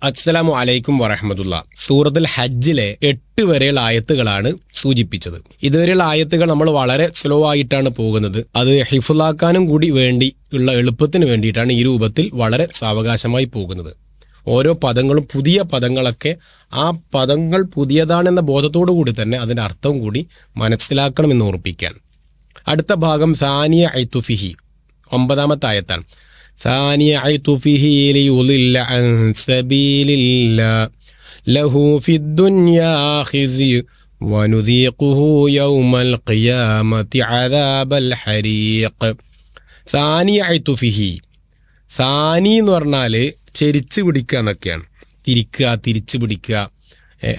അസ്സലാമു അലൈക്കും വറഹ്മത്തുള്ളാഹി. സൂറത്തുൽ ഹജ്ജിലെ 8 വരെയുള്ള ആയത്തുകളാണ് സൂചിപ്പിച്ചത്. ഇതുവരെയുള്ള ആയത്തുകൾ നമ്മൾ വളരെ സ്ലോ ആയിട്ടാണ് പോകുന്നത്. അത് ഹിഫ്ളാക്കാനും കൂടി വേണ്ടി ഉള്ള എളുപ്പത്തിന് വേണ്ടിയിട്ടാണ് ഈ രൂപത്തിൽ വളരെ സാവകാശമായി പോകുന്നത്. ഓരോ പദങ്ങളും പുതിയ പദങ്ങളൊക്കെ ആ പദങ്ങൾ പുതിയതാണെന്ന ബോധത്തോടു കൂടി തന്നെ അതിന്റെ അർത്ഥം കൂടി മനസ്സിലാക്കണമെന്ന് ഓർപ്പിക്കാൻ. അടുത്ത ഭാഗം സാനിയ ഐതുഫിഹി 9-ാമത്തെ ആയത്താണ്. ثاني عطفه ليضل عن سبيل الله له في الدنيا خزي ونذيقه يوم القيامة عذاب الحريق. ثاني عطفه, സാനി എന്ന് പറഞ്ഞാൽ ചെരിച്ചു പിടിക്കുക എന്നൊക്കെയാണ്. തിരിച്ചു പിടിക്കുക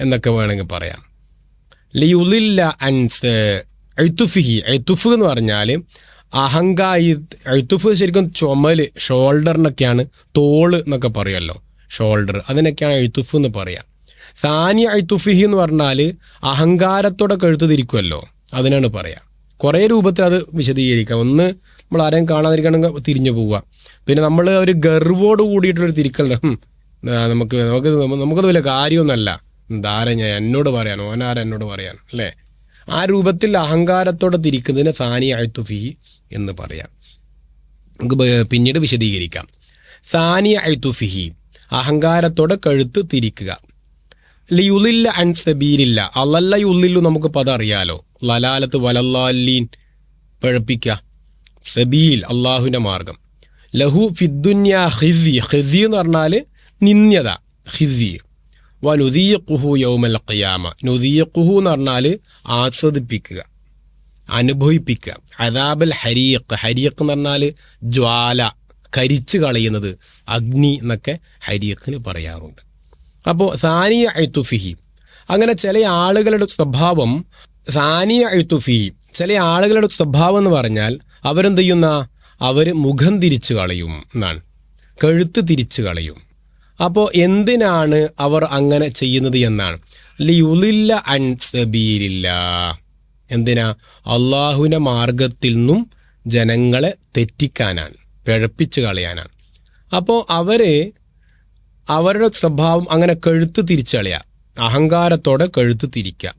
എന്നൊക്കെ വേണമെങ്കിൽ പറയാം. ലിയുളില്ല അൻസ് ഐതുഫിഹി, ഐതുഫ് എന്ന് പറഞ്ഞാൽ ഐതുഫ് ശരിക്കും ചുമല്, ഷോൾഡറിനൊക്കെയാണ്. തോള് എന്നൊക്കെ പറയുമല്ലോ, ഷോൾഡർ, അതിനൊക്കെയാണ് ഐതുഫ് എന്ന് പറയാം. സാനി ഐതുഫിഹി എന്ന് പറഞ്ഞാൽ അഹങ്കാരത്തോടെ കഴുത്ത് തിരിക്കുമല്ലോ, അതിനാണ് പറയാം. കുറേ രൂപത്തിൽ അത് വിശദീകരിക്കാം. ഒന്ന്, നമ്മൾ ആരെയും കാണാതിരിക്കണമെങ്കിൽ തിരിഞ്ഞു പോവുക. പിന്നെ നമ്മൾ ഒരു ഗർവോട് കൂടിയിട്ടുള്ളൊരു തിരിക്കൽ, നമുക്കത് വലിയ കാര്യമൊന്നുമല്ല, എന്നോട് പറയാൻ, ഓനാര എന്നോട് പറയാൻ, അല്ലേ? ആ രൂപത്തിൽ അഹങ്കാരത്തോടെ തിരിക്കുന്നതിന് സാനി ഐതുഫിഹി എന്ന് പറയാം. നമുക്ക് പിന്നീട് വിശദീകരിക്കാം. സാനി ഐതുഫിഹി, അഹങ്കാരത്തോടെ കഴുത്ത് തിരിക്കുക. ലിയുളില്ല അൻ സബീലില്ല, അല്ലല്ല യുള്ളില്ലു നമുക്ക് പദം അറിയാലോ. ലലാലത്ത് വലല്ലാലീൻ, പഴപ്പിക്കുക. സബീൽ, അള്ളാഹുവിന്റെ മാർഗം. ലഹു ഫിദ്ദുന്യ ഖിസി, ഖിസി എന്ന് പറഞ്ഞാൽ നിന്ദ്യത, ഖിസി. വനുദീഖുഹു യൗമൽ ഖിയാമ, നുദീഖുഹു എന്ന് പറഞ്ഞാൽ ആസ്വദിപ്പിക്കുക, അനുഭവിപ്പിക്കുക. അദാബൽ ഹരീഖ്, ഹരീഖ് എന്ന് പറഞ്ഞാൽ ജ്വാല, കരിച്ചു കളയുന്നത്, അഗ്നി എന്നൊക്കെ ഹരീഖിന് പറയാറുണ്ട്. അപ്പോൾ സാനിയ ഐതുഫിഹി, അങ്ങനെ ചില ആളുകളുടെ സ്വഭാവം, സാനിയ ഐതുഫിഹി, ചില ആളുകളുടെ സ്വഭാവം എന്ന് പറഞ്ഞാൽ അവരെന്ത് ചെയ്യുന്ന, അവർ മുഖം തിരിച്ചു കളയും എന്നാണ്, കഴുത്ത് തിരിച്ചു കളയും. അപ്പോൾ എന്തിനാണ് അവർ അങ്ങനെ ചെയ്യുന്നത് എന്നാണ്. ലിയുളില്ല അൻ സബീലില്ലാ, എന്തിനാ? അള്ളാഹുവിന്റെ മാർഗത്തിൽ നിന്നും ജനങ്ങളെ തെറ്റിക്കാനാണ്, പിഴപ്പിച്ചു കളയാനാണ്. അപ്പോൾ അവരുടെ സ്വഭാവം അങ്ങനെ കഴുത്ത് തിരിച്ചളയുക, അഹങ്കാരത്തോടെ കഴുത്ത് തിരിക്കുക.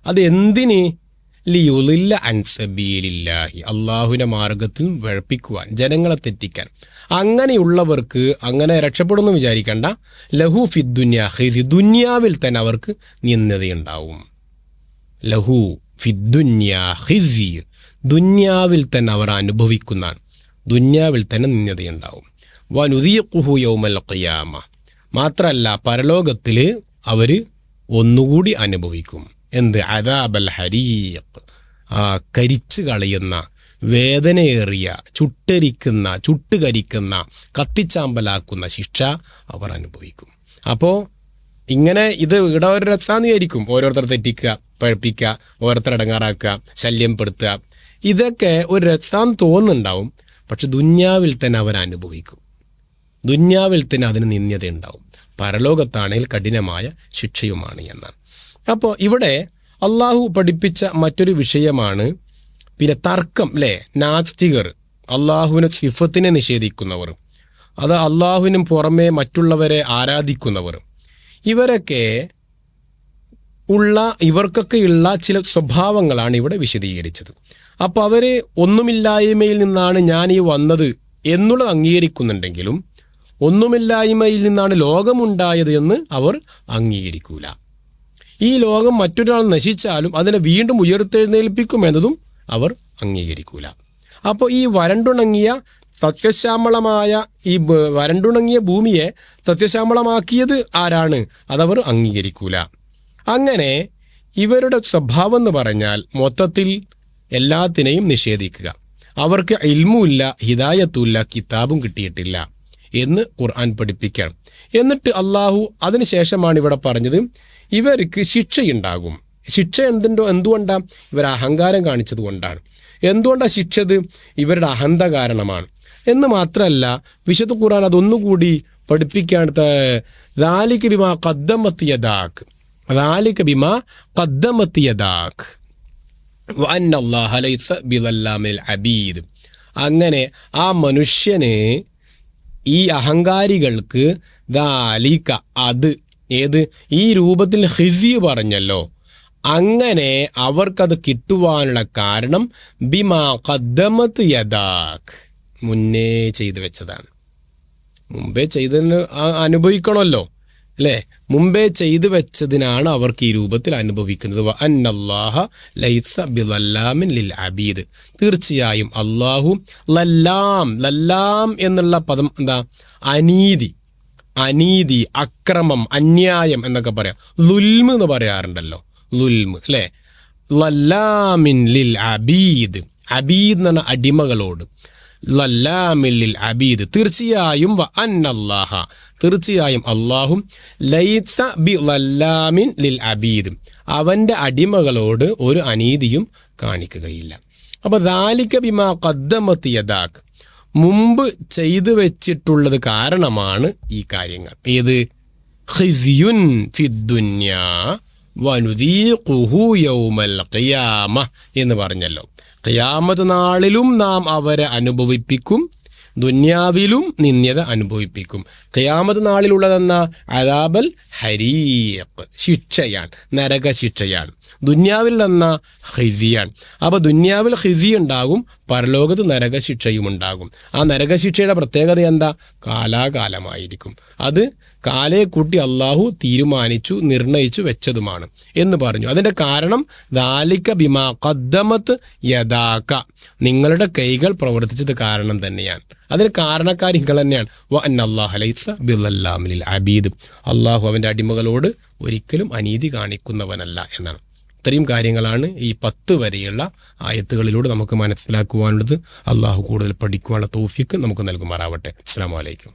അത് എന്തിന്? ലിയുളില്ല അൻ സബീലില്ലാഹി, അള്ളാഹുവിന്റെ മാർഗത്തിൽ പിഴപ്പിക്കുവാൻ, ജനങ്ങളെ തെറ്റിക്കാൻ. അങ്ങനെയുള്ളവർക്ക് അങ്ങനെ രക്ഷപ്പെടുന്നു വിചാരിക്കണ്ട. ലഹു ഫിദ്ദുന്യ ഖിസി, ദുന്യാവിൽ തന്നെ അവർക്ക് നിന്ദതയുണ്ടാവും. ലഹു ഫിദ്ദുന്യ ഖിസി, ദുന്യാവിൽ തന്നെ അവർ അനുഭവിക്കുന്നതാണ്, ദുന്യാവിൽ തന്നെ നിന്ദതയുണ്ടാവും. വനുദീഖുഹു യൗമൽ ഖിയാമ, മാത്രല്ല പരലോകത്തിൽ അവർ ഒന്നുകൂടി അനുഭവിക്കും. എന്ത്? അദാബൽ ഹരീഖ്, കരിച്ചു കളയുന്ന, വേദനയേറിയ, ചുട്ടരിക്കുന്ന, ചുട്ടുകരിക്കുന്ന, കത്തിച്ചാമ്പലാക്കുന്ന ശിക്ഷ അവർ അനുഭവിക്കും. അപ്പോൾ ഇങ്ങനെ ഇത് ഇവിടെ ഒരു രസാന്ന് വിചാരിക്കും. ഓരോരുത്തർ തെറ്റിക്കുക, പഴപ്പിക്കുക, ഓരോരുത്തർ ഇടങ്ങാറാക്കുക, ശല്യപ്പെടുത്തുക, ഇതൊക്കെ ഒരു രസാന്ന് തോന്നുന്നുണ്ടാവും. പക്ഷെ ദുന്യാവിൽ തന്നെ അവർ അനുഭവിക്കും, ദുന്യാവിൽ തന്നെ അതിന് നിന്ദ്യത ഉണ്ടാവും. പരലോകത്താണെങ്കിൽ കഠിനമായ ശിക്ഷയുമാണ് എന്നാണ്. അപ്പോൾ ഇവിടെ അള്ളാഹു പഠിപ്പിച്ച മറ്റൊരു വിഷയമാണ് പിന്നെ തർക്കം, അല്ലേ? നാസ്തികർ, അള്ളാഹുവിനെ സിഫത്തിനെ നിഷേധിക്കുന്നവർ, അത് അള്ളാഹുവിനും പുറമെ മറ്റുള്ളവരെ ആരാധിക്കുന്നവർ, ഇവർക്കൊക്കെയുള്ള ചില സ്വഭാവങ്ങളാണ് ഇവിടെ വിശദീകരിച്ചത്. അപ്പോൾ അവർ ഒന്നുമില്ലായ്മയിൽ നിന്നാണ് ഞാൻ ഈ വന്നത് എന്നുള്ളത് അംഗീകരിക്കുന്നുണ്ടെങ്കിലും ഒന്നുമില്ലായ്മയിൽ നിന്നാണ് ലോകമുണ്ടായത് എന്ന് അവർ അംഗീകരിക്കൂല. ഈ ലോകം മറ്റൊരാൾ നശിച്ചാലും അതിനെ വീണ്ടും ഉയർത്തെഴുന്നേൽപ്പിക്കുമെന്നതും അവർ അംഗീകരിക്കൂല. അപ്പോൾ ഈ വരണ്ടുണങ്ങിയ സസ്യശ്യാമളമായ ഈ വരണ്ടുണങ്ങിയ ഭൂമിയെ സസ്യശ്യാമളമാക്കിയത് ആരാണ്? അതവർ അംഗീകരിക്കൂല. അങ്ങനെ ഇവരുടെ സ്വഭാവം എന്ന് പറഞ്ഞാൽ മൊത്തത്തിൽ എല്ലാത്തിനെയും നിഷേധിക്കുക. അവർക്ക് ഇൽമുമില്ല, ഹിദായത്തുമില്ല, കിതാബും കിട്ടിയിട്ടില്ല എന്ന് ഖുർആൻ പഠിപ്പിക്കണം. എന്നിട്ട് അള്ളാഹു അതിനുശേഷമാണ് ഇവിടെ പറഞ്ഞത് ഇവർക്ക് ശിക്ഷയുണ്ടാകും. ശിക്ഷ എന്തുകൊണ്ടാ? ഇവർ അഹങ്കാരം കാണിച്ചത് കൊണ്ടാണ്. എന്തുകൊണ്ടാണ് ശിക്ഷത്? ഇവരുടെ അഹന്ത കാരണമാണ് എന്ന് മാത്രമല്ല, വിശുദ്ധ ഖുർആൻ അതൊന്നുകൂടി പഠിപ്പിക്കാൻ ദാലിക ബിമാ ഖദ്ദമത് യദാക്, ദാലിക ബിമാ ഖദ്ദമത് യദാക് വഅന്ന അല്ലാഹ ലൈസ ബിളല്ലാമിൽ അബീദ്. അങ്ങനെ ആ മനുഷ്യന്, ഈ അഹങ്കാരികൾക്ക് ദാലിക അത്, ഏത്, ഈ രൂപത്തിൽ ഖിസ്യ് പറഞ്ഞല്ലോ, അങ്ങനെ അവർക്കത് കിട്ടുവാനുള്ള കാരണം ബിമാ ഖദ്ദമത് യദാക്, മുന്നേ ചെയ്തു വെച്ചതാണ്. മുമ്പേ ചെയ്തതിന് അനുഭവിക്കണമല്ലോ അല്ലേ? മുമ്പേ ചെയ്തു വെച്ചതിനാണ് അവർക്ക് ഈ രൂപത്തിൽ അനുഭവിക്കുന്നത്. വ അന്നല്ലാഹ ലൈസ ബിളല്ലാമിൻ ലിൽ അബീദ്, തീർച്ചയായും അള്ളാഹു ലല്ലാം, ലല്ലാം എന്നുള്ള പദം എന്താ? അനീതി, അക്രമം, അന്യായം എന്നൊക്കെ പറയാം. ലുൽമ് എന്ന് പറയാറുണ്ടല്ലോ, ലുൽമ് അല്ലേ? ലല്ലാമിൻ ലിൽ അബീദ്, അബീദ് എന്ന് പറഞ്ഞ അടിമകളോട്, ലല്ലാമിൻ ലിൽ അബീദ്, തീർച്ചയായും വ അന്നല്ലാഹ, തീർച്ചയായും അള്ളാഹു ലൈസ ബി ലല്ലാമിൻ ലിൽ അബീദ്, അവന്റെ അടിമകളോട് ഒരു അനീതിയും കാണിക്കുകയില്ല. അപ്പൊ ദാലിക ബിമാ ഖദ്ദമത് യദാക്, മുമ്പ് ചെയ്തു വെച്ചിട്ടുള്ളത് കാരണമാണ് ഈ കാര്യങ്ങൾ. ഏത്? ഖിസ്യുൻ ഫിദ്ദുന്യാ വനുദീഖുഹു യൗമൽ ഖിയാമ എന്ന് പറഞ്ഞല്ലോ. ഖിയാമത്ത് നാളിലും നാം അവരെ അനുഭവിപ്പിക്കും, ദുന്യാവിലും നിന്ദ്യത അനുഭവിപ്പിക്കും. ഖിയാമത്ത് നാളിലുള്ളതെന്ന അദാബൽ ഹരീഖ്, ശിക്ഷയാണ്, നരക ശിക്ഷയാണ്. ദുന്യാവിൽ എന്ന ഖിസിയാണ്. അപ്പോൾ ദുന്യാവിൽ ഖിസി ഉണ്ടാകും, പരലോകത്ത് നരകശിക്ഷയും ഉണ്ടാകും. ആ നരകശിക്ഷയുടെ പ്രത്യേകത എന്താ? കാലാകാലമായിരിക്കും. അത് കാലേ കൂട്ടി അള്ളാഹു തീരുമാനിച്ചു, നിർണയിച്ചു വെച്ചതുമാണ് എന്ന് പറഞ്ഞു. അതിന്റെ കാരണം ദാലിക ബിമാ ഖദ്ദമത് യദാക, നിങ്ങളുടെ കൈകൾ പ്രവർത്തിച്ചത് കാരണം തന്നെയാണ്. അതിന് കാരണക്കാർ നിങ്ങൾ തന്നെയാണ്. വ അന്നല്ലാഹ ലൈസ ബിളല്ലാമിൻ ലിൽ അബീദ്, അള്ളാഹു അവന്റെ അടിമകളോട് ഒരിക്കലും അനീതി കാണിക്കുന്നവനല്ല എന്നാണ്. ഇത്രയും കാര്യങ്ങളാണ് ഈ 10 വരെയുള്ള ആയത്തുകളിലൂടെ നമുക്ക് മനസ്സിലാക്കുവാനുള്ളത്. അള്ളാഹു കൂടുതൽ പഠിക്കുവാനുള്ള തൗഫീഖ് നമുക്ക് നൽകുമാറാവട്ടെ. അസ്സലാമു അലൈക്കും.